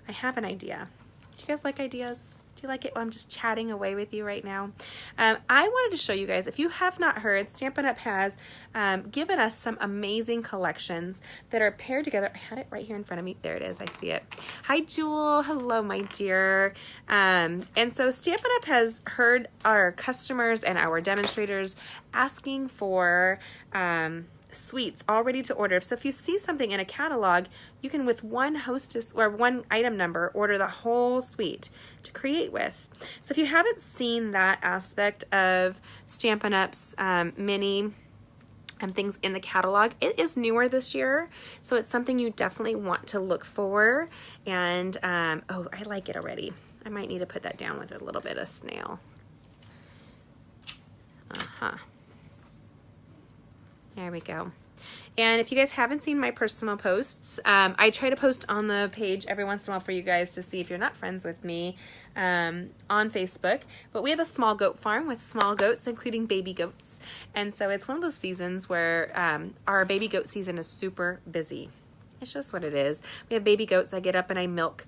I have an idea. Do you guys like ideas? Do you like it when I'm just chatting away with you right now? I wanted to show you guys, if you have not heard, Stampin' Up! Has given us some amazing collections that are paired together. I had it right here in front of me. There it is. I see it. Hi, Jewel. Hello, my dear. And so Stampin' Up! Has heard our customers and our demonstrators asking for suites all ready to order. So if you see something in a catalog, you can, with one hostess or one item number, order the whole suite to create with. So if you haven't seen that aspect of Stampin' Up's mini things in the catalog, it is newer this year, so it's something you definitely want to look for. And oh, I like it already. I might need to put that down with a little bit of snail. There we go. And if you guys haven't seen my personal posts, I try to post on the page every once in a while for you guys to see if you're not friends with me on Facebook. But we have a small goat farm with small goats, including baby goats. And so it's one of those seasons where our baby goat season is super busy. It's just what it is. We have baby goats. I get up and I milk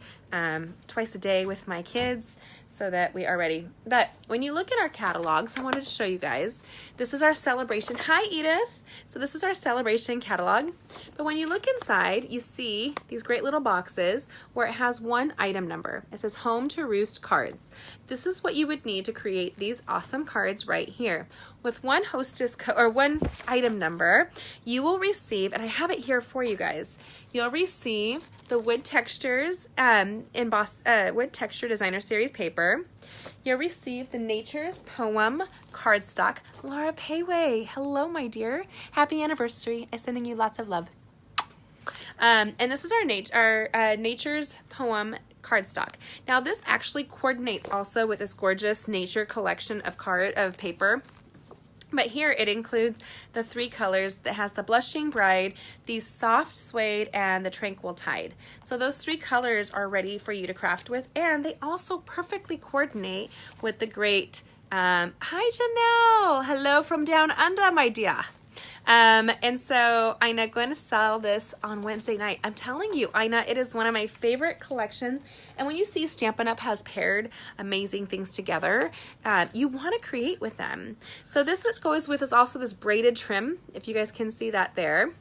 twice a day with my kids so that we are ready. But when you look at our catalogs, I wanted to show you guys, this is our celebration. Hi, Edith. So this is our celebration catalog. But when you look inside, you see these great little boxes where it has one item number. It says Home to Roost cards. This is what you would need to create these awesome cards right here. With one hostess or one item number, you will receive, and I have it here for you guys, you'll receive the Wood Textures Wood Texture Designer Series paper. You'll receive the Nature's Poem cardstock. Laura Payway, hello, my dear. Happy anniversary. I'm sending you lots of love. And this is our Nature's Poem cardstock. Now, this actually coordinates also with this gorgeous nature collection of paper. But here it includes the three colors that has the Blushing Bride, the Soft Suede, and the Tranquil Tide. So those three colors are ready for you to craft with, and they also perfectly coordinate with the great, hi Janelle, hello from down under, my dear. And so I'm going to sell this on Wednesday night. I'm telling you, Ina, it is one of my favorite collections. And when you see Stampin' Up! Has paired amazing things together, you want to create with them. So this that goes with is also this braided trim, if you guys can see that there.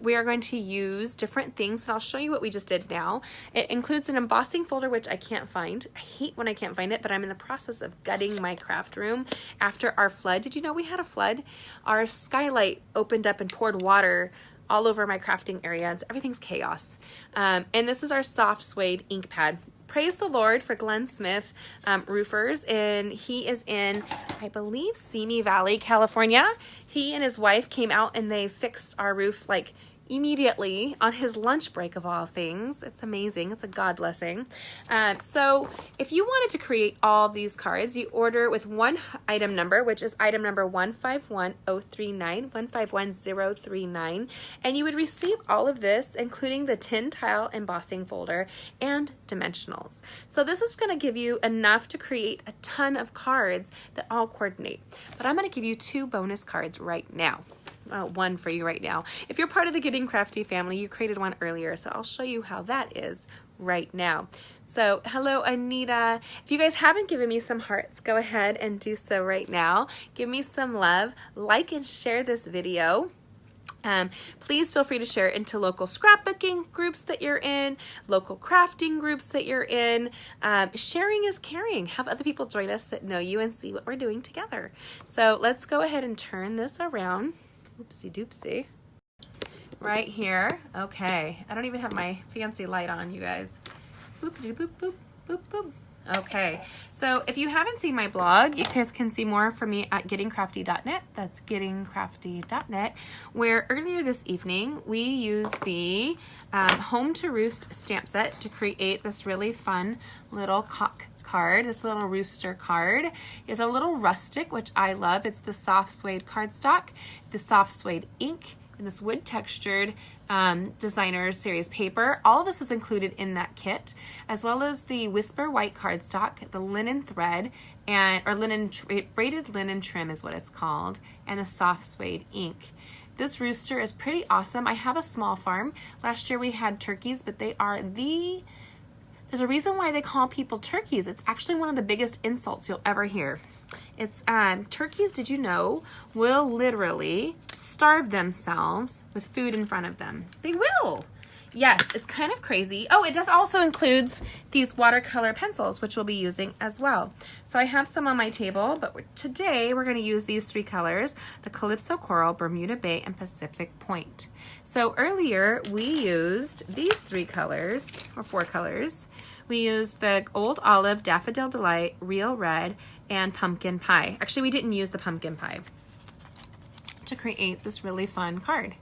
We are going to use different things, and I'll show you what we just did now. It includes an embossing folder, which I can't find. I hate when I can't find it, but I'm in the process of gutting my craft room after our flood. Did you know we had a flood? Our skylight opened up and poured water all over my crafting area, and so everything's chaos. And this is our soft suede ink pad. Praise the Lord for Glenn Smith Roofers, and he is in, I believe, Simi Valley, California. He and his wife came out and they fixed our roof like immediately on his lunch break of all things. It's amazing. It's a God blessing. So if you wanted to create all these cards, you order with one item number, which is item number 151039, 151039, and you would receive all of this, including the tin tile embossing folder and dimensionals. So this is going to give you enough to create a ton of cards that all coordinate. But I'm going to give you 2 bonus cards right now. One for you right now. If you're part of the Getting Crafty family, you created one earlier, so I'll show you how that is right now. So hello, Anita. If you guys haven't given me some hearts, go ahead and do so right now. Give me some love, like and share this video. Please feel free to share it into local scrapbooking groups that you're in, local crafting groups that you're in. Sharing is caring. Have other people join us that know you and see what we're doing together. So let's go ahead and turn this around. Oopsie doopsie. Right here. Okay. I don't even have my fancy light on, you guys. Boop, boop, boop, boop, boop. Okay. So if you haven't seen my blog, you guys can see more from me at gettingcrafty.net. That's gettingcrafty.net, where earlier this evening we used the Home to Roost stamp set to create this really fun little cock card. This little rooster card is a little rustic, which I love. It's the soft suede cardstock, the soft suede ink, and this wood textured designer series paper. All of this is included in that kit, as well as the Whisper white cardstock, the linen thread, or braided linen trim is what it's called, and the soft suede ink. This rooster is pretty awesome. I have a small farm. Last year we had turkeys, but they are the There's a reason why they call people turkeys. It's actually one of the biggest insults you'll ever hear. It's turkeys, did you know, will literally starve themselves with food in front of them. They will. Yes, it's kind of crazy. Oh, it does also includes these watercolor pencils, which we'll be using as well. So I have some on my table, but today we're going to use these 3 colors, the Calypso Coral, Bermuda Bay, and Pacific Point. So earlier we used these 3 colors, or 4 colors. We used the Old Olive, Daffodil Delight, Real Red, and Pumpkin Pie. Actually, we didn't use the Pumpkin Pie to create this really fun card.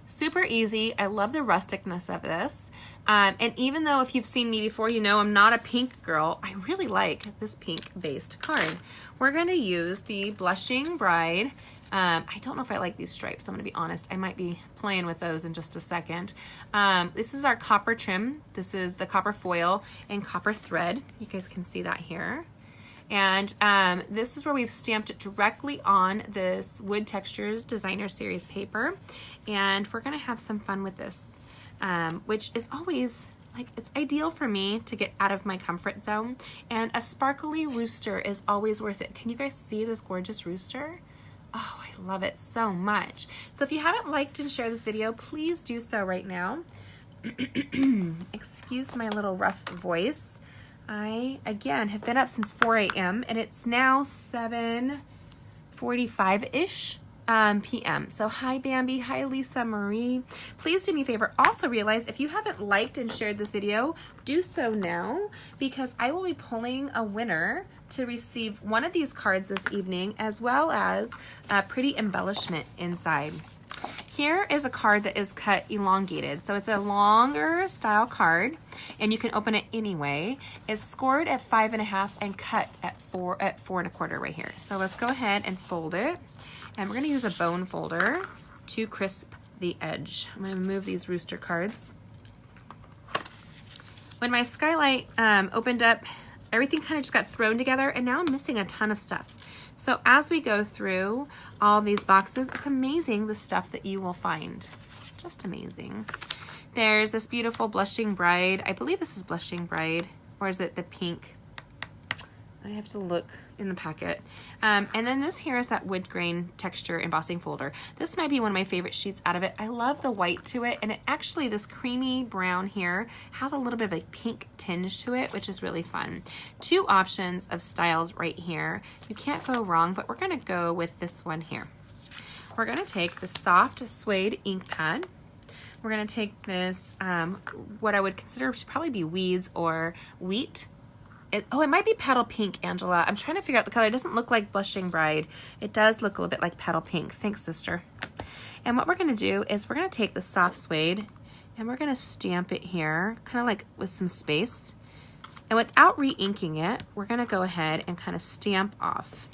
Super easy. I love the rusticness of this. And even though if you've seen me before, you know I'm not a pink girl, I really like this pink-based card. We're going to use the Blushing Bride. I don't know if I like these stripes. I'm going to be honest. I might be playing with those in just a second. This is our copper trim. This is the copper foil and copper thread. You guys can see that here. And this is where we've stamped it directly on this Wood Textures Designer Series paper. And we're gonna have some fun with this, which is always, like, it's ideal for me to get out of my comfort zone. And a sparkly rooster is always worth it. Can you guys see this gorgeous rooster? Oh, I love it so much. So if you haven't liked and shared this video, please do so right now. Excuse my little rough voice. I, again, have been up since 4 a.m. and it's now 7:45-ish p.m. So hi, Bambi. Hi, Lisa Marie. Please do me a favor. Also realize if you haven't liked and shared this video, do so now because I will be pulling a winner to receive one of these cards this evening as well as a pretty embellishment inside. Here is a card that is cut elongated. So it's a longer style card and you can open it anyway. It's scored at 5.5 and cut at 4 1/4 right here. So let's go ahead and fold it. And we're gonna use a bone folder to crisp the edge. I'm gonna move these rooster cards. When my skylight opened up, everything kind of just got thrown together and now I'm missing a ton of stuff. So as we go through all these boxes, it's amazing the stuff that you will find. Just amazing. There's this beautiful Blushing Bride. I believe this is Blushing Bride, or is it the pink? I have to look in the packet. And then this here is that wood grain texture embossing folder. This might be one of my favorite sheets out of it. I love the white to it, and it actually, this creamy brown here has a little bit of a pink tinge to it, which is really fun. 2 options of styles right here. You can't go wrong, but we're gonna go with this one here. We're gonna take the soft suede ink pad. We're gonna take this, what I would consider to probably be weeds or wheat. It might be Petal Pink, Angela. I'm trying to figure out the color. It doesn't look like Blushing Bride. It does look a little bit like Petal Pink. Thanks, sister. And what we're going to do is we're going to take the soft suede and we're going to stamp it here, kind of like with some space. And without re-inking it, we're going to go ahead and kind of stamp off.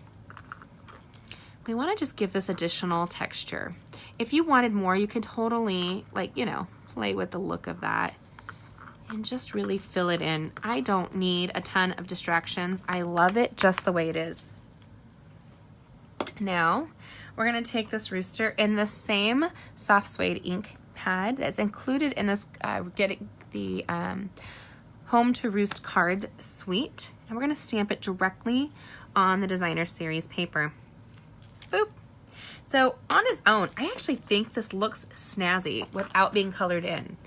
We want to just give this additional texture. If you wanted more, you could totally, like, you know, play with the look of that. And just really fill it in. I don't need a ton of distractions. I love it just the way it is. Now, we're gonna take this rooster in the same soft suede ink pad that's included in this getting the Home to Roost cards suite. And we're gonna stamp it directly on the Designer Series paper. Boop. So on its own, I actually think this looks snazzy without being colored in.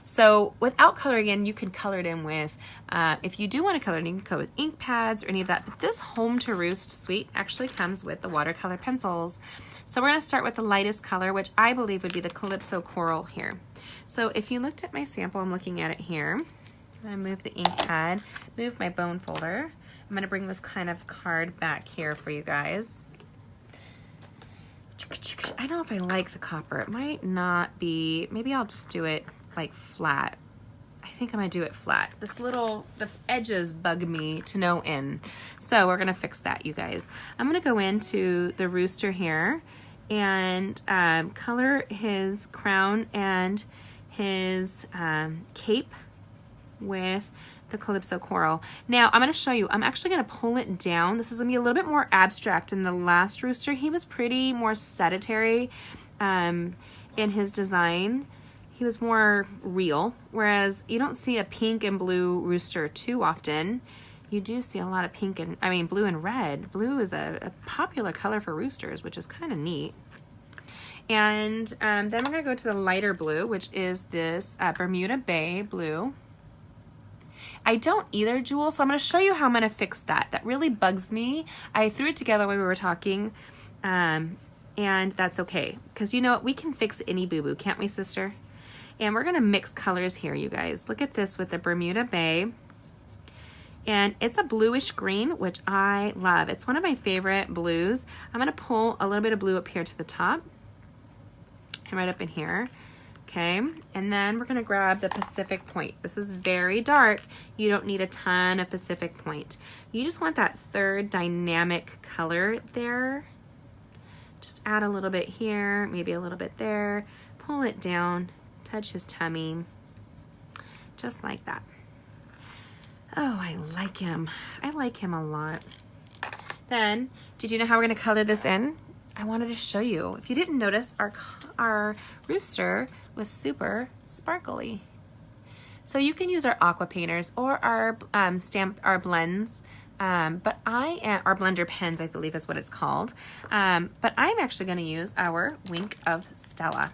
So without coloring in, you can color it in with, if you do want to color it in, you can go with ink pads or any of that. But this Home to Roost suite actually comes with the watercolor pencils. So we're going to start with the lightest color, which I believe would be the Calypso Coral here. So if you looked at my sample, I'm looking at it here. I'm going to move the ink pad, move my bone folder. I'm going to bring this kind of card back here for you guys. I don't know if I like the copper. It might not be, maybe I'll just do it like flat. I think I'm gonna do it flat. The edges bug me to no end. So we're gonna fix that, you guys. I'm gonna go into the rooster here and color his crown and his cape with the Calypso Coral. Now I'm gonna show you, I'm actually gonna pull it down. This is gonna be a little bit more abstract than the last rooster. He was pretty more sedentary in his design. he was more real, whereas you don't see a pink and blue rooster too often. You do see a lot of pink and, blue and red. Blue is a popular color for roosters, which is kind of neat. And then we're gonna go to the lighter blue, which is this Bermuda Bay blue. I don't either, Jewel, so I'm gonna show you how I'm gonna fix that. That really bugs me. I threw it together when we were talking, and that's okay. Because you know what, we can fix any boo-boo, can't we, sister? And we're gonna mix colors here, you guys. Look at this with the Bermuda Bay. And it's a bluish green, which I love. It's one of my favorite blues. I'm gonna pull a little bit of blue up here to the top and right up in here, okay? And then we're gonna grab the Pacific Point. This is very dark. You don't need a ton of Pacific Point. You just want that third dynamic color there. Just add a little bit here, maybe a little bit there. Pull it down, touch his tummy, just like that. Oh, I like him. I like him a lot. Then, did you know how we're gonna color this in? I wanted to show you. If you didn't notice, our rooster was super sparkly. So you can use our aqua painters or our blends, but our blender pens, I believe is what it's called. But I'm actually gonna use our Wink of Stella.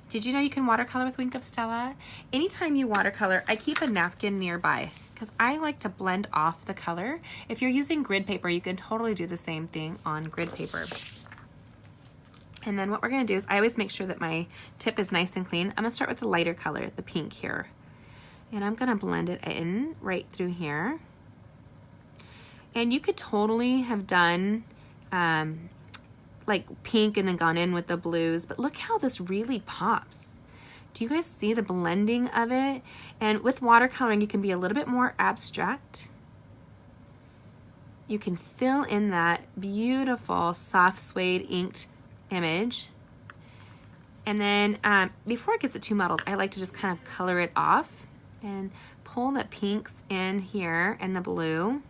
Did you know you can watercolor with Wink of Stella? Anytime you watercolor, I keep a napkin nearby because I like to blend off the color. If you're using grid paper, you can totally do the same thing on grid paper. And then what we're gonna do is I always make sure that my tip is nice and clean. I'm gonna start with the lighter color, the pink here. And I'm gonna blend it in right through here. And you could totally have done like pink and then gone in with the blues, but look how this really pops. Do you guys see the blending of it? And with watercoloring, you can be a little bit more abstract. You can fill in that beautiful soft suede inked image. And then before it gets it too muddled, I like to just kind of color it off and pull the pinks in here and the blue.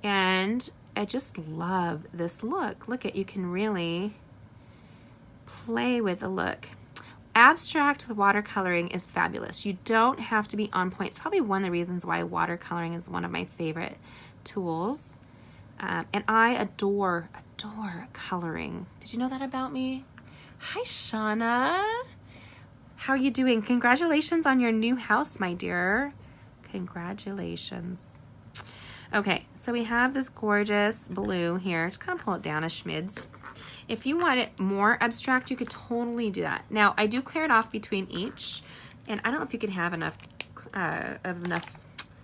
And I just love this look. Look at, you can really play with the look. Abstract with watercoloring is fabulous. You don't have to be on point. It's probably one of the reasons why watercoloring is one of my favorite tools. And I adore coloring. Did you know that about me? Hi, Shauna. How are you doing? Congratulations on your new house, my dear. Congratulations. Okay, so we have this gorgeous blue here. Just kind of pull it down a schmids. If you want it more abstract, you could totally do that. Now, I do clear it off between each, and I don't know if you can have enough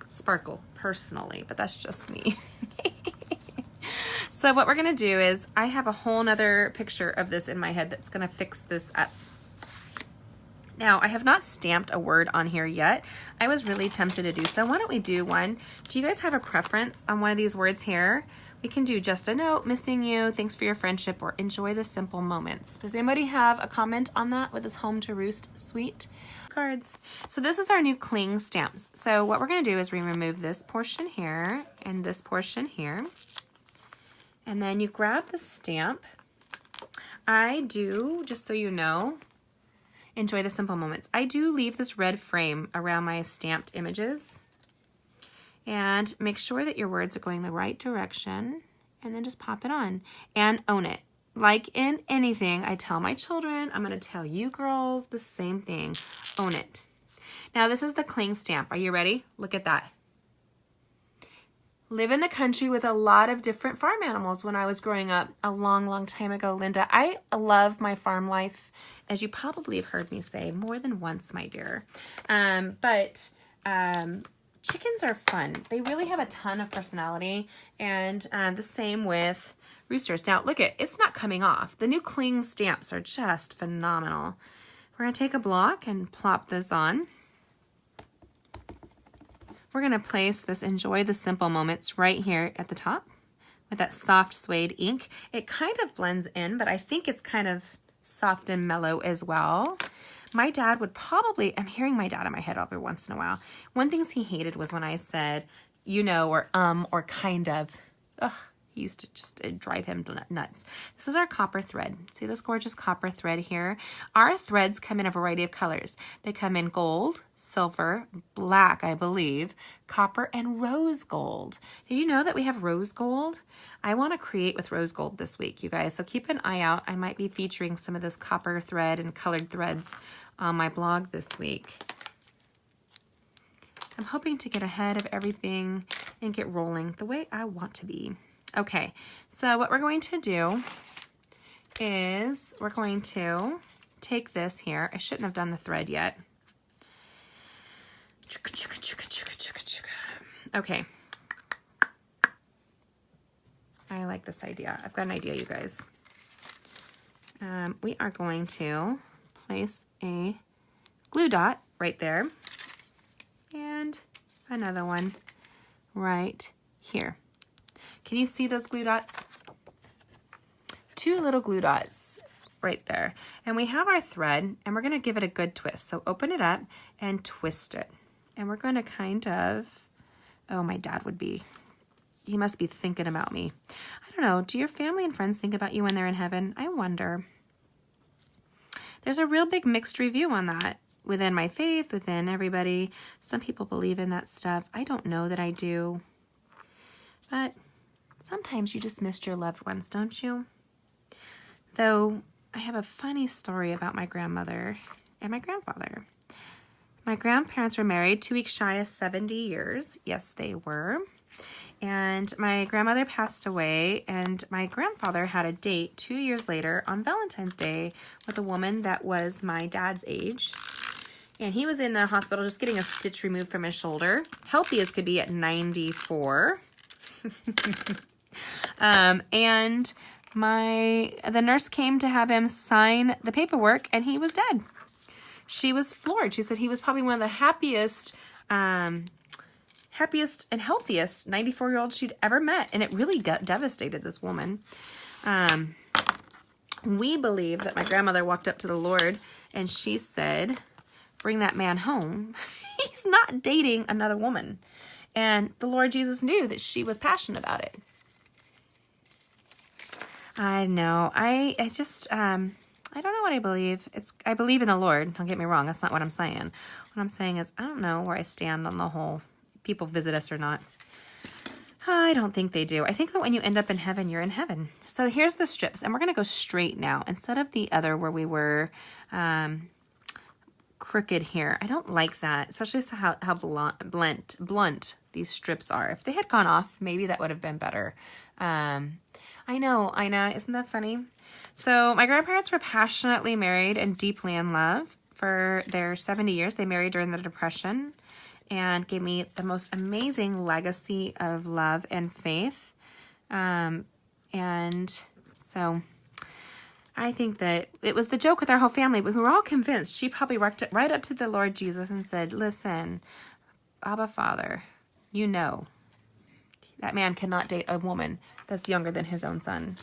sparkle personally, but that's just me. So what we're gonna do is, I have a whole nother picture of this in my head that's gonna fix this up. Now, I have not stamped a word on here yet. I was really tempted to do so. Why don't we do one? Do you guys have a preference on one of these words here? We can do just a note, missing you, thanks for your friendship, or enjoy the simple moments. Does anybody have a comment on that with this Home to Roost suite cards? So this is our new cling stamps. So what we're gonna do is we remove this portion here and this portion here. And then you grab the stamp. I do, just so you know, enjoy the simple moments. I do leave this red frame around my stamped images. And make sure that your words are going the right direction, and then just pop it on and own it. Like in anything, I tell my children, I'm gonna tell you girls the same thing. Own it. Now this is the cling stamp. Are you ready? Look at that. Live in the country with a lot of different farm animals when I was growing up a long, long time ago, Linda. I love my farm life, as you probably have heard me say more than once, my dear. Chickens are fun. They really have a ton of personality, and the same with roosters. Now, look it's not coming off. The new cling stamps are just phenomenal. We're gonna take a block and plop this on. We're gonna place this Enjoy the Simple Moments right here at the top with that soft suede ink. It kind of blends in, but I think it's kind of soft and mellow as well. My dad would probably, I'm hearing my dad in my head every once in a while. One thing he hated was when I said, you know, or kind of. Ugh, He used to just drive him nuts. This is our copper thread. See this gorgeous copper thread here? Our threads come in a variety of colors. They come in gold, silver, black, I believe, copper, and rose gold. Did you know that we have rose gold? I want to create with rose gold this week, you guys. So keep an eye out. I might be featuring some of this copper thread and colored threads on my blog this week. I'm hoping to get ahead of everything and get rolling the way I want to be. Okay, so what we're going to do is we're going to take this here. I shouldn't have done the thread yet. Okay. I like this idea. I've got an idea, you guys. We are going to place a glue dot right there and another one right here. Can you see those glue dots? 2 little glue dots right there. And we have our thread, and we're going to give it a good twist. So open it up and twist it. And we're going to kind of, oh, my dad would be, he must be thinking about me. I don't know. Do your family and friends think about you when they're in heaven? I wonder. There's a real big mixed review on that within my faith, within everybody. Some people believe in that stuff. I don't know that I do. But sometimes you just missed your loved ones, don't you? Though I have a funny story about my grandmother and my grandfather. My grandparents were married 2 weeks shy of 70 years. Yes, they were. And my grandmother passed away, and my grandfather had a date 2 years later on Valentine's Day with a woman that was my dad's age. And he was in the hospital just getting a stitch removed from his shoulder. Healthy as could be at 94. And the nurse came to have him sign the paperwork, and he was dead. She was floored. She said he was probably one of the happiest and healthiest 94-year-olds she'd ever met, and it really devastated this woman. We believe that my grandmother walked up to the Lord, and she said, "Bring that man home. He's not dating another woman." And the Lord Jesus knew that she was passionate about it. I know. I don't know what I believe. I believe in the Lord. Don't get me wrong. That's not what I'm saying. What I'm saying is I don't know where I stand on the whole people visit us or not. I don't think they do. I think that when you end up in heaven, you're in heaven. So here's the strips, and we're going to go straight now instead of the other where we were crooked here. I don't like that, especially how blunt these strips are. If they had gone off, maybe that would have been better. I know. Isn't that funny? So my grandparents were passionately married and deeply in love for their 70 years. They married during the Depression and gave me the most amazing legacy of love and faith. And so I think that it was the joke with our whole family, but we were all convinced. She probably walked right up to the Lord Jesus and said, "Listen, Abba Father, you know that man cannot date a woman that's younger than his own son."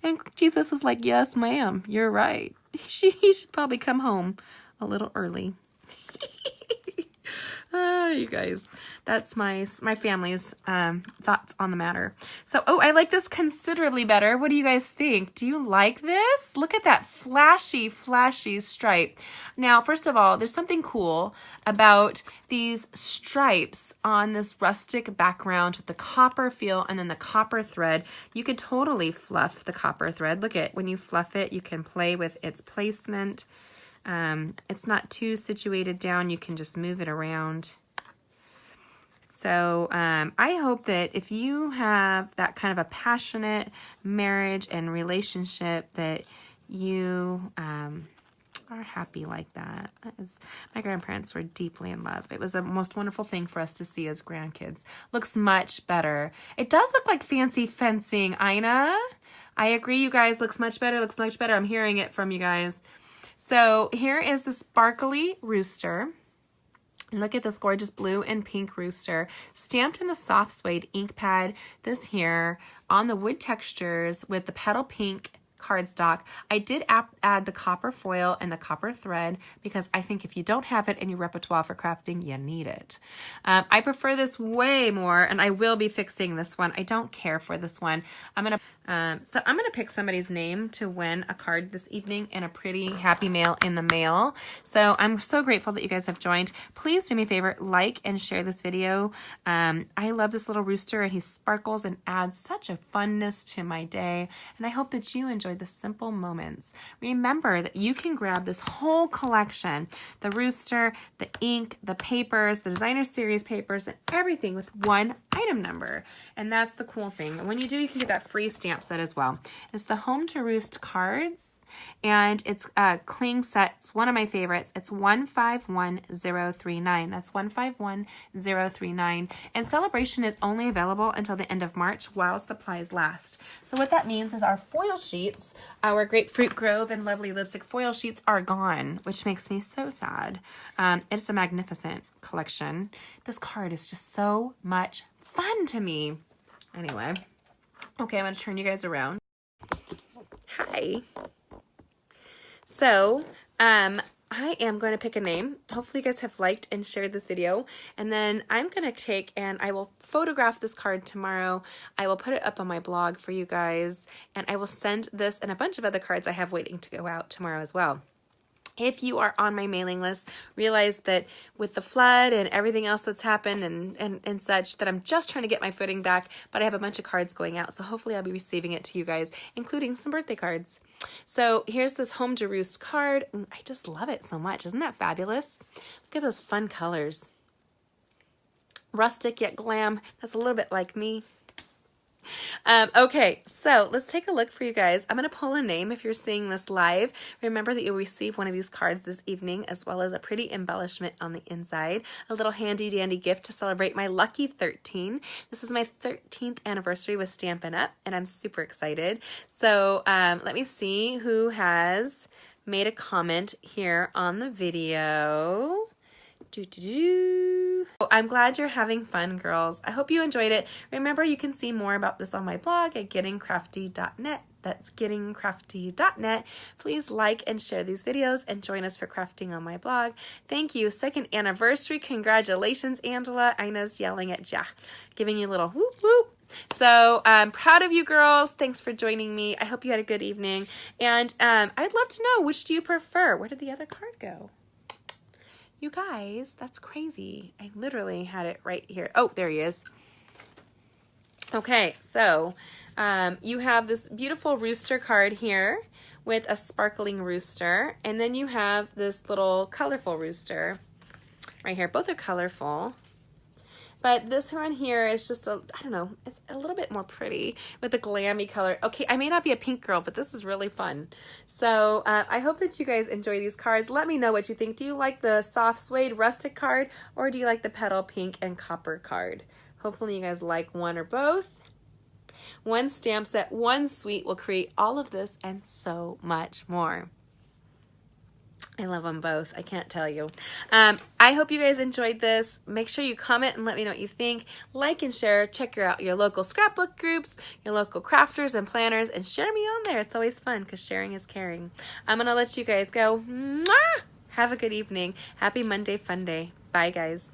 And Jesus was like, "Yes, ma'am, you're right. He should probably come home a little early." You guys, that's my family's thoughts on the matter. So, I like this considerably better. What do you guys think? Do you like this? Look at that flashy stripe. Now, first of all, there's something cool about these stripes on this rustic background with the copper feel and then the copper thread. You could totally fluff the copper thread. Look at when you fluff it, you can play with its placement. It's not too situated down. You can just move it around. So I hope that if you have that kind of a passionate marriage and relationship, that you are happy like that. My grandparents were deeply in love. It was the most wonderful thing for us to see as grandkids. Looks much better. It does look like fancy fencing, Ina. I agree, you guys. Looks much better. Looks much better. I'm hearing it from you guys. So here is the sparkly rooster. Look at this gorgeous blue and pink rooster stamped in the soft suede ink pad. This here on the wood textures with the petal pink cardstock. I did add the copper foil and the copper thread because I think if you don't have it in your repertoire for crafting, you need it. I prefer this way more, and I will be fixing this one. I don't care for this one. I'm gonna pick somebody's name to win a card this evening and a pretty happy mail in the mail. So I'm so grateful that you guys have joined. Please do me a favor, like and share this video. I love this little rooster, and he sparkles and adds such a funness to my day, and I hope that you enjoyed the simple moments. Remember that you can grab this whole collection, the rooster, the ink, the papers, the designer series papers, and everything with one item number. And that's the cool thing. And when you do, you can get that free stamp set as well. It's the Home to Roost cards, and it's a cling set. It's one of my favorites. It's 151039. That's 151039. And Celebration is only available until the end of March while supplies last. So what that means is our foil sheets, our Grapefruit Grove and Lovely Lipstick foil sheets are gone, which makes me so sad. It's a magnificent collection. This card is just so much fun to me. Anyway, okay, I'm going to turn you guys around. Hi. So, I am going to pick a name. Hopefully you guys have liked and shared this video. And then I'm going to take and I will photograph this card tomorrow. I will put it up on my blog for you guys. And I will send this and a bunch of other cards I have waiting to go out tomorrow as well. If you are on my mailing list, realize that with the flood and everything else that's happened and such, that I'm just trying to get my footing back, but I have a bunch of cards going out, so hopefully I'll be receiving it to you guys, including some birthday cards. So here's this Home to Roost card. I just love it so much. Isn't that fabulous? Look at those fun colors. Rustic yet glam. That's a little bit like me. Okay, so let's take a look for you guys. I'm going to pull a name if you're seeing this live. Remember that you'll receive one of these cards this evening, as well as a pretty embellishment on the inside. A little handy dandy gift to celebrate my lucky 13. This is my 13th anniversary with Stampin' Up, and I'm super excited. So let me see who has made a comment here on the video. I'm glad you're having fun, girls. I hope you enjoyed it. Remember, you can see more about this on my blog at gettingcrafty.net. That's gettingcrafty.net. Please like and share these videos and join us for crafting on my blog. Thank you. 2nd anniversary. Congratulations, Angela. Ina's yelling at Jack, giving you a little whoop whoop. So I'm proud of you girls. Thanks for joining me. I hope you had a good evening. And I'd love to know, which do you prefer? Where did the other card go? You guys, that's crazy. I literally had it right here. Oh, there he is. Okay, so you have this beautiful rooster card here with a sparkling rooster. And then you have this little colorful rooster right here. Both are colorful. But this one here is just I don't know, it's a little bit more pretty with the glammy color. Okay, I may not be a pink girl, but this is really fun. So I hope that you guys enjoy these cards. Let me know what you think. Do you like the soft suede rustic card, or do you like the petal pink and copper card? Hopefully you guys like one or both. One stamp set, one suite will create all of this and so much more. I love them both. I can't tell you. I hope you guys enjoyed this. Make sure you comment and let me know what you think. Like and share. Check out your local scrapbook groups, your local crafters and planners, and share me on there. It's always fun because sharing is caring. I'm going to let you guys go. Mwah! Have a good evening. Happy Monday Fun Day. Bye, guys.